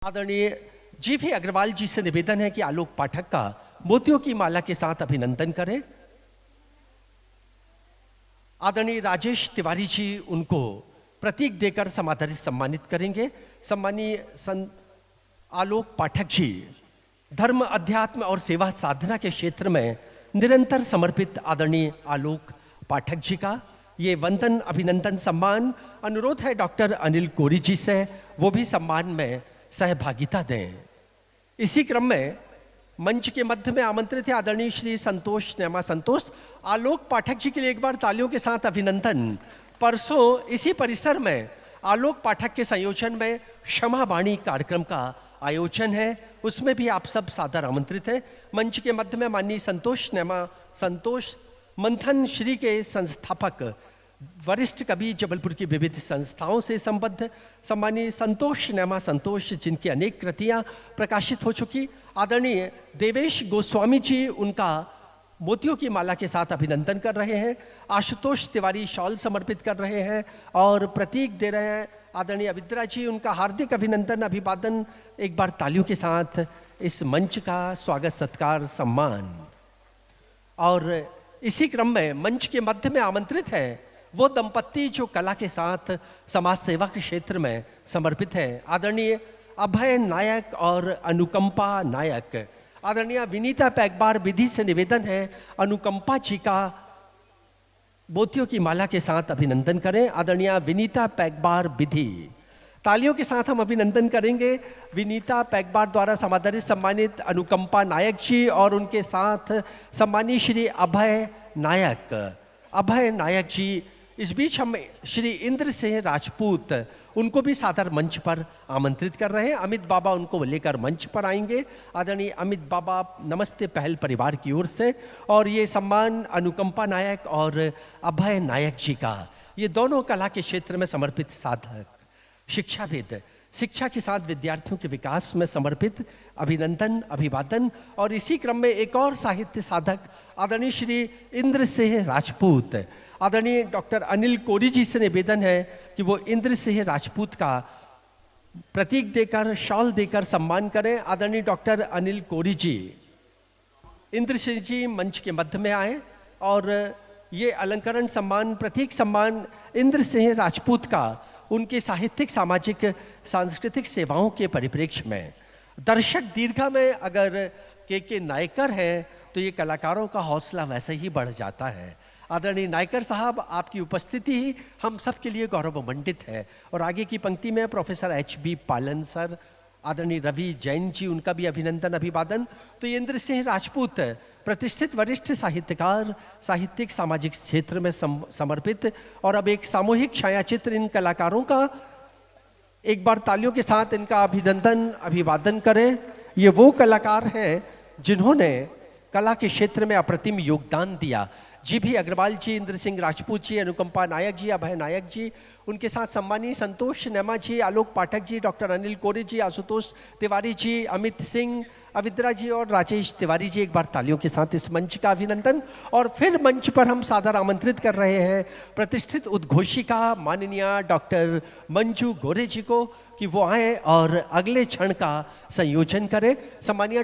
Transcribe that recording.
आदरणीय जीवी अग्रवाल जी से निवेदन है कि आलोक पाठक का मोतियों की माला के साथ अभिनंदन करें। आदरणीय राजेश तिवारी जी उनको प्रतीक देकर समादरित सम्मानित करेंगे। सम्मानीय संत आलोक पाठक जी धर्म अध्यात्म और सेवा साधना के क्षेत्र में निरंतर समर्पित आदरणीय आलोक पाठक जी का ये वंदन अभिनंदन सम्मान अनुरोध है डॉक्टर अनिल कोरी जी से वो भी सम्मान में सहभागिता दें। इसी क्रम में मंच के मध्य में आमंत्रित है आदरणीय श्री संतोष नेमा संतोष। आलोक पाठक जी के लिए एक बार तालियों के साथ अभिनंदन। परसों इसी परिसर में आलोक पाठक के संयोजन में क्षमा वाणी कार्यक्रम का आयोजन है, उसमें भी आप सब सादर आमंत्रित हैं। मंच के मध्य में माननीय संतोष नेमा संतोष मंथन श्री के संस्थापक वरिष्ठ कवि जबलपुर की विविध संस्थाओं से संबद्ध सम्मानीय संतोष नेमा संतोष जिनकी अनेक कृतियां प्रकाशित हो चुकी। आदरणीय देवेश गोस्वामी जी उनका मोतियों की माला के साथ अभिनंदन कर रहे हैं। आशुतोष तिवारी शॉल समर्पित कर रहे हैं और प्रतीक दे रहे हैं। आदरणीय अविद्रा जी उनका हार्दिक अभिनंदन अभिवादन एक बार तालियों के साथ इस मंच का स्वागत सत्कार सम्मान। और इसी क्रम में मंच के मध्य में आमंत्रित है वो दंपत्ति जो कला के साथ समाज सेवा के क्षेत्र में समर्पित है। आदरणीय अभय नायक और अनुकंपा नायक। आदरणीय विनीता पैगबार विधि से निवेदन है अनुकंपा जी का मोतियों की माला के साथ अभिनंदन करें। आदरणीय विनीता पैगबार विधि तालियों के साथ हम अभिनंदन करेंगे। विनीता पैगबार द्वारा समादरित सम्मानित अनुकंपा नायक जी और उनके साथ सम्मानीय श्री अभय नायक। अभय नायक जी इस बीच हम श्री इंद्र सिंह राजपूत उनको भी सादर मंच पर आमंत्रित कर रहे हैं। अमित बाबा उनको लेकर मंच पर आएंगे। आदरणीय अमित बाबा नमस्ते पहल परिवार की ओर से। और ये सम्मान अनुकंपा नायक और अभय नायक जी का, ये दोनों कला के क्षेत्र में समर्पित साधक शिक्षाविद, शिक्षा के साथ विद्यार्थियों के विकास में समर्पित अभिनंदन अभिवादन। और इसी क्रम में एक और साहित्य साधक आदरणीय श्री इंद्र सिंह राजपूत। आदरणीय डॉक्टर अनिल कोरी जी से निवेदन है कि वो इंद्र सिंह राजपूत का प्रतीक देकर शॉल देकर सम्मान करें। आदरणीय डॉक्टर अनिल कोरी जी इंद्र सिंह जी मंच के मध्य में आए और ये अलंकरण सम्मान प्रतीक सम्मान इंद्र सिंह राजपूत का उनके साहित्यिक सामाजिक सांस्कृतिक सेवाओं के परिप्रेक्ष्य में। दर्शक दीर्घा में अगर के नायकर हैं तो ये कलाकारों का हौसला वैसे ही बढ़ जाता है। आदरणीय नायकर साहब आपकी उपस्थिति ही हम सब के लिए गौरवमंडित है। और आगे की पंक्ति में प्रोफेसर HB पालन सर, आदरणीय रवि जैन जी उनका भी अभिनंदन अभिवादन। तो ये इंद्र सिंह राजपूत प्रतिष्ठित वरिष्ठ साहित्यकार, साहित्यिक सामाजिक क्षेत्र में समर्पित। और अब एक सामूहिक छायाचित्र इन कलाकारों का एक बार तालियों के साथ इनका अभिनंदन अभिवादन करें। ये वो कलाकार हैं जिन्होंने कला के क्षेत्र में अप्रतिम योगदान दिया। जीवी अग्रवाल जी, इंद्र सिंह राजपूत जी, अनुकंपा नायक जी, अभय नायक जी, उनके साथ सम्मानीय संतोष नेमा जी, आलोक पाठक जी, डॉक्टर अनिल कोरी जी, आशुतोष तिवारी जी, अमित सिंह, अविद्रा जी और राजेश तिवारी जी। एक बार तालियों के साथ इस मंच का अभिनंदन। और फिर मंच पर हम सादर आमंत्रित कर रहे हैं प्रतिष्ठित उद्घोषिका माननीय डॉक्टर मंजू गोरे जी को कि वो आए और अगले क्षण का संयोजन करें। सम्मानीय